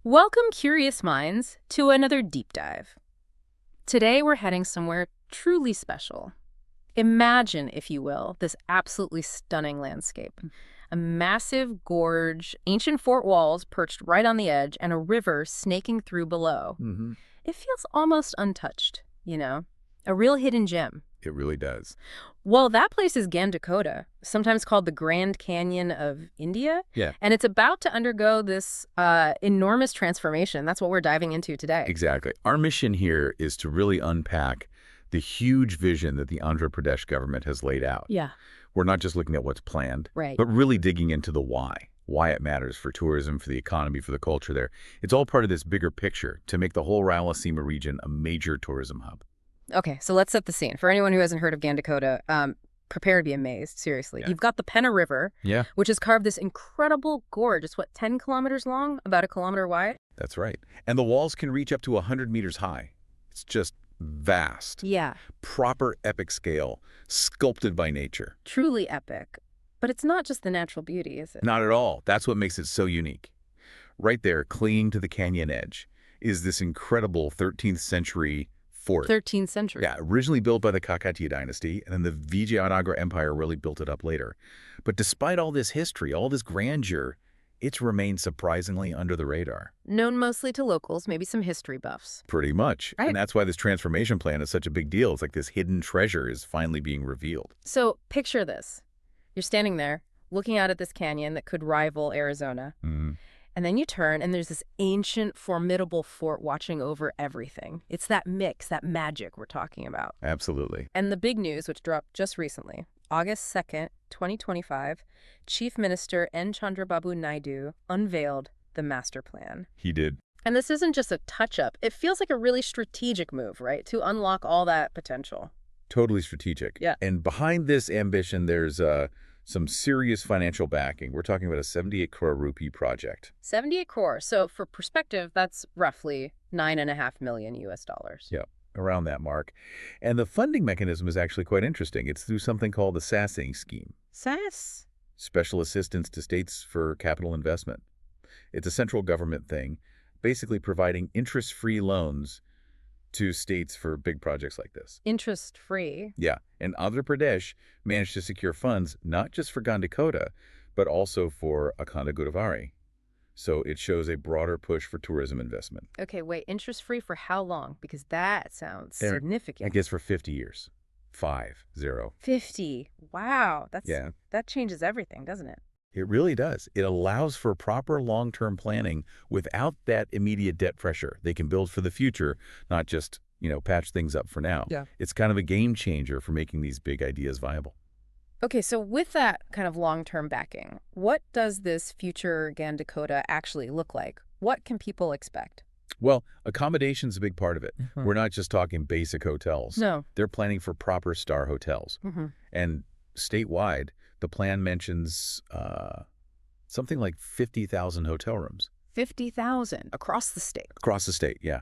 Welcome, curious minds, to another deep dive. Today we're heading somewhere truly special. Imagine, if you will, this absolutely stunning landscape. A massive gorge, ancient fort walls perched right on the edge, and a river snaking through below. Mm-hmm. It feels almost untouched, a real hidden gem. It really does. Well, that place is Gandikota, sometimes called the Grand Canyon of India. Yeah. And it's about to undergo this enormous transformation. That's what we're diving into today. Exactly. Our mission here is to really unpack the huge vision that the Andhra Pradesh government has laid out. Yeah. We're not just looking at what's planned, Right. but really digging into the why it matters for tourism, for the economy, for the culture there. It's all part of this bigger picture to make the whole Rayalaseema region a major tourism hub. Okay, so let's set the scene. For anyone who hasn't heard of Gandikota, prepare to be amazed, seriously. Yeah. You've got the Penna River, Yeah, which has carved this incredible gorge. It's, 10 kilometers long? About a kilometer wide? that's right. And the walls can reach up to 100 meters high. It's just vast. Yeah, Proper epic scale, sculpted by nature. truly epic. But it's not just the natural beauty, is it? Not at all. That's what makes it so unique. Right there, clinging to the canyon edge, is this incredible 13th century fort. 13th century. Yeah, originally built by the Kakatiya dynasty, and then the Vijayanagara Empire really built it up later. But despite all this history, all this grandeur, it's remained surprisingly under the radar. Known mostly to locals, maybe some history buffs. Pretty much. Right. And that's why this transformation plan is such a big deal. It's like this hidden treasure is finally being revealed. So picture this. You're standing there, looking out at this canyon that could rival Arizona. Mm-hmm. And then you turn, and there's this ancient, formidable fort watching over everything. It's that mix, that magic we're talking about. Absolutely. And the big news, which dropped just recently, August 2nd, 2025, Chief Minister N. Chandrababu Naidu unveiled the master plan. He did. And this isn't just a touch-up. It feels like a really strategic move, right, to unlock all that potential. Totally strategic. Yeah. And behind this ambition, there's some serious financial backing. We're talking about a 78 crore rupee project. 78 crore. So for perspective, that's roughly $9.5 million US dollars. Yeah, around that mark. And the funding mechanism is actually quite interesting. It's through something called the SASCI scheme, SAS? Special Assistance to States for Capital Investment. It's a central government thing, basically providing interest-free loans to states for big projects like this. Interest-free. Yeah, and Andhra Pradesh managed to secure funds not just for Gandikota, but also for Akanda Godavari. So it shows a broader push for tourism investment. Okay, wait, interest-free for how long? Because that sounds There- significant. I guess for 50 years. 50. 50. Wow, Yeah. that changes everything, doesn't it? It really does. It allows for proper long-term planning without that immediate debt pressure. They can build for the future, not just, patch things up for now. Yeah. It's kind of a game changer for making these big ideas viable. Okay, so with that kind of long-term backing, what does this future Gandikota actually look like? What can people expect? Well, accommodation's a big part of it. We're not just talking basic hotels. No. They're planning for proper star hotels. Mm-hmm. And statewide, the plan mentions something like 50,000 hotel rooms. 50,000 across the state. Across the state, yeah.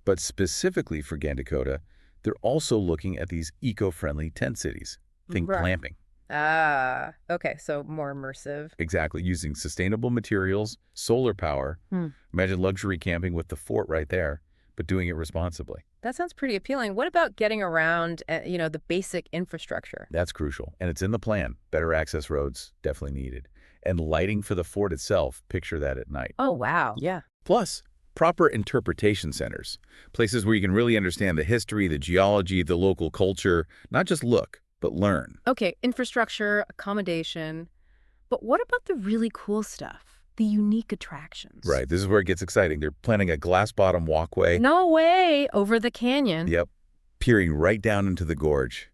But specifically for Gandikota, they're also looking at these eco-friendly tent cities. Think Right. glamping. Ah, okay, so more immersive. Exactly, using sustainable materials, solar power. Imagine luxury camping with the fort right there, but doing it responsibly. That sounds pretty appealing. What about getting around, the basic infrastructure? That's crucial, and it's in the plan. Better access roads, definitely needed. And lighting for the fort itself, picture that at night. Oh, wow. Yeah. Plus, proper interpretation centers, places where you can really understand the history, the geology, the local culture, not just look, but learn. Okay, infrastructure, accommodation. But what about the really cool stuff? The unique attractions? Right, this is where it gets exciting. They're planning a glass-bottom walkway. No way! Over the canyon. Yep, peering right down into the gorge.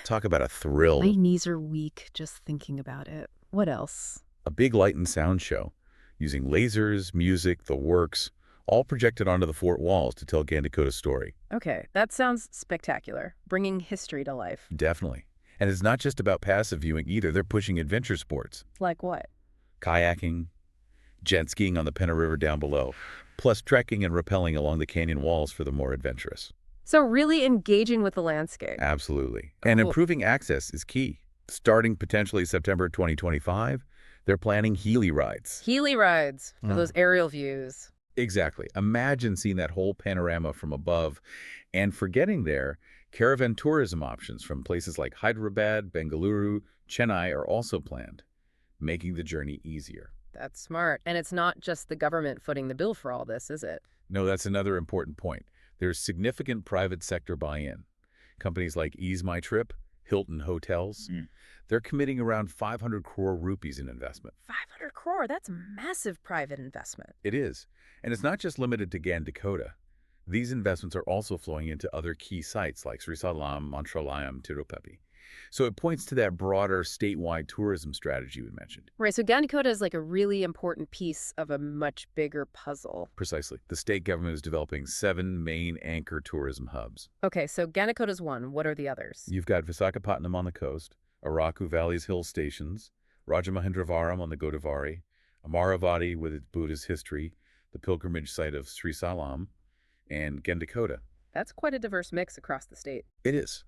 Talk about a thrill. My knees are weak just thinking about it. What else? A big light and sound show, using lasers, music, the works, all projected onto the fort walls to tell Gandikota's story. Okay, that sounds spectacular. Bringing history to life. Definitely. And it's not just about passive viewing either. They're pushing adventure sports. Like what? Kayaking, jet skiing on the Penna River down below, plus trekking and rappelling along the canyon walls for the more adventurous. So really engaging with the landscape. Absolutely. And Cool. improving access is key. Starting potentially September 2025, they're planning Healy rides. Healy rides for those aerial views. Exactly. Imagine seeing that whole panorama from above. And for getting there, caravan tourism options from places like Hyderabad, Bengaluru, Chennai are also planned, making the journey easier. That's smart. And it's not just the government footing the bill for all this, is it? No, that's another important point. There's significant private sector buy-in. Companies like Ease My Trip, Hilton Hotels, they're committing around 500 crore rupees in investment. 500 crore, that's massive private investment. It is. And it's not just limited to Gandikota. These investments are also flowing into other key sites like Srisalam, Mantralayam, Tirupati. So it points to that broader statewide tourism strategy we mentioned. Right, so Gandikota is like a really important piece of a much bigger puzzle. Precisely. The state government is developing 7 main anchor tourism hubs. Okay, so Gandikota's one. What are the others? You've got Visakhapatnam on the coast, Araku Valley's hill stations, Rajamahendravaram on the Godavari, Amaravati with its Buddhist history, the pilgrimage site of Srisalam, and Gandikota. That's quite a diverse mix across the state. It is.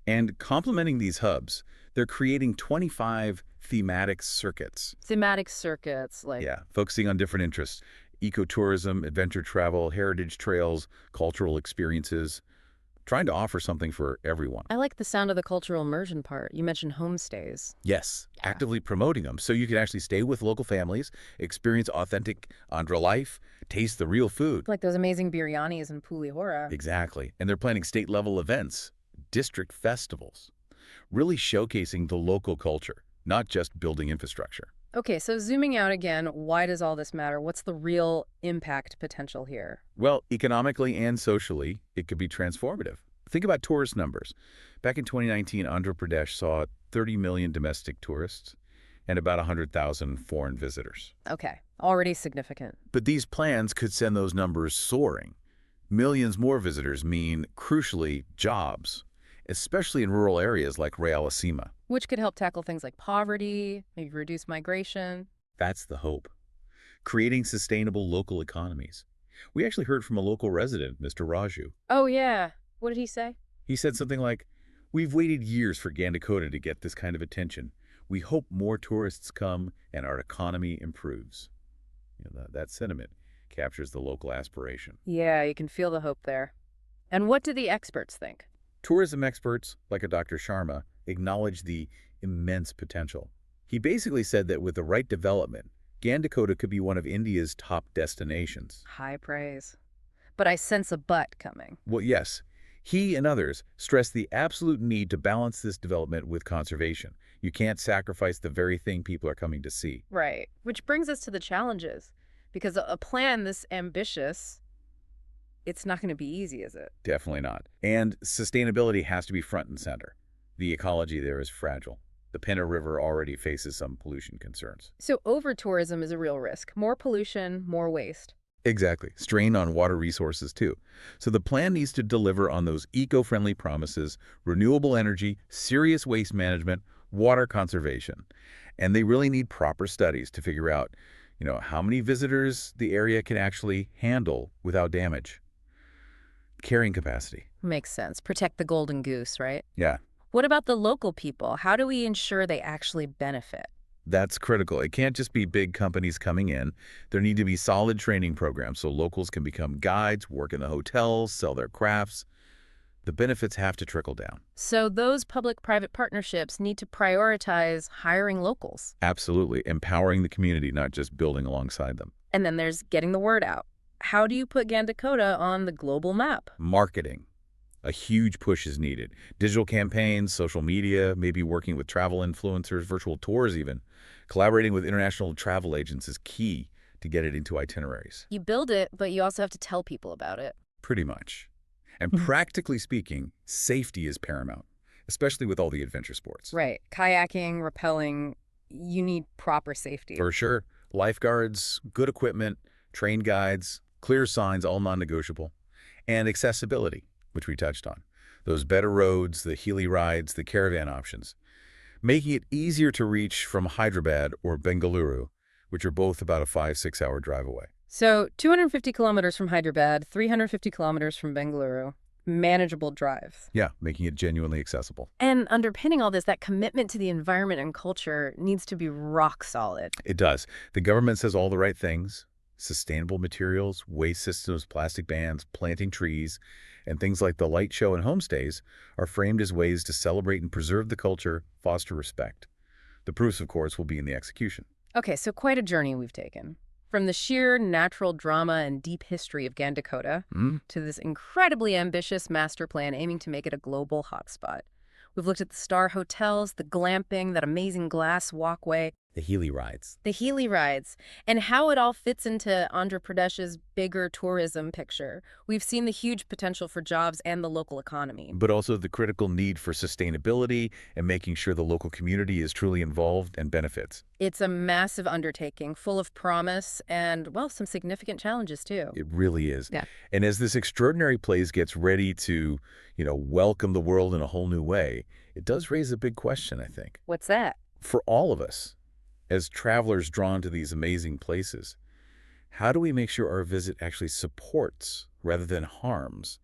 And complementing these hubs, they're creating 25 thematic circuits. Thematic circuits, like... Yeah, focusing on different interests. Ecotourism, adventure travel, heritage trails, cultural experiences. Trying to offer something for everyone. I like the sound of the cultural immersion part. You mentioned homestays. Yes, actively promoting them so you can actually stay with local families, experience authentic Andhra life, taste the real food. Like those amazing biryanis in Pulihora. Exactly. And they're planning state-level events, district festivals, really showcasing the local culture, not just building infrastructure. Okay, so zooming out again, why does all this matter? What's the real impact potential here? Well, economically and socially, it could be transformative. Think about tourist numbers. Back in 2019, Andhra Pradesh saw 30 million domestic tourists and about 100,000 foreign visitors. Okay, already significant. But these plans could send those numbers soaring. Millions more visitors mean, crucially, jobs, especially in rural areas like Rayalaseema. Which could help tackle things like poverty, maybe reduce migration. That's the hope. Creating sustainable local economies. We actually heard from a local resident, Mr. Raju. Oh, yeah. What did he say? He said something like, "We've waited years for Gandikota to get this kind of attention. We hope more tourists come and our economy improves." That sentiment captures the local aspiration. Yeah, you can feel the hope there. And what do the experts think? Tourism experts, like a Dr. Sharma, acknowledge the immense potential. He basically said that with the right development, Gandikota could be one of India's top destinations. High praise. But I sense a but coming. Well, yes. He and others stress the absolute need to balance this development with conservation. You can't sacrifice the very thing people are coming to see. Right. Which brings us to the challenges. Because a plan this ambitious, it's not going to be easy, is it? Definitely not. And sustainability has to be front and center. The ecology there is fragile. The Penna River already faces some pollution concerns. So over-tourism is a real risk. More pollution, more waste. Exactly. Strain on water resources, too. So the plan needs to deliver on those eco-friendly promises, renewable energy, serious waste management, water conservation. And they really need proper studies to figure out, how many visitors the area can actually handle without damage. Carrying capacity. Makes sense. Protect the golden goose, right? Yeah. What about the local people? How do we ensure they actually benefit? That's critical. It can't just be big companies coming in. There need to be solid training programs so locals can become guides, work in the hotels, sell their crafts. The benefits have to trickle down. So those public-private partnerships need to prioritize hiring locals. Absolutely. Empowering the community, not just building alongside them. And then there's getting the word out. How do you put Gandikota on the global map? Marketing. A huge push is needed. Digital campaigns, social media, maybe working with travel influencers, virtual tours even. Collaborating with international travel agents is key to get it into itineraries. You build it, but you also have to tell people about it. Pretty much. And practically speaking, safety is paramount, especially with all the adventure sports. Right. Kayaking, rappelling, you need proper safety. For sure. Lifeguards, good equipment, trained guides, clear signs, all non-negotiable. And accessibility, which we touched on. Those better roads, the heli rides, the caravan options. Making it easier to reach from Hyderabad or Bengaluru, which are both about a 5-6 hour drive away. So 250 kilometers from Hyderabad, 350 kilometers from Bengaluru. Manageable drive. Yeah, making it genuinely accessible. And underpinning all this, that commitment to the environment and culture needs to be rock solid. It does. The government says all the right things. Sustainable materials, waste systems, plastic bans, planting trees, and things like the light show and homestays are framed as ways to celebrate and preserve the culture, foster respect. The proofs, of course, will be in the execution. Okay, so quite a journey we've taken. From the sheer natural drama and deep history of Gandikota Mm, to this incredibly ambitious master plan aiming to make it a global hotspot. We've looked at the star hotels, the glamping, that amazing glass walkway, the Healy rides. the Healy rides, and how it all fits into Andhra Pradesh's bigger tourism picture. We've seen the huge potential for jobs and the local economy. But also the critical need for sustainability and making sure the local community is truly involved and benefits. It's a massive undertaking, full of promise and, well, some significant challenges too. It really is. Yeah. And as this extraordinary place gets ready to, welcome the world in a whole new way, it does raise a big question, I think. What's that? For all of us, as travelers drawn to these amazing places, how do we make sure our visit actually supports, rather than harms,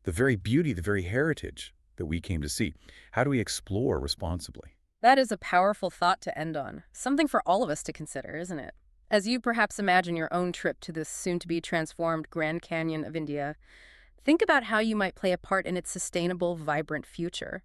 the very beauty, the very heritage that we came to see? How do we explore responsibly? That is a powerful thought to end on. Something for all of us to consider, isn't it? As you perhaps imagine your own trip to this soon-to-be transformed Grand Canyon of India, think about how you might play a part in its sustainable, vibrant future.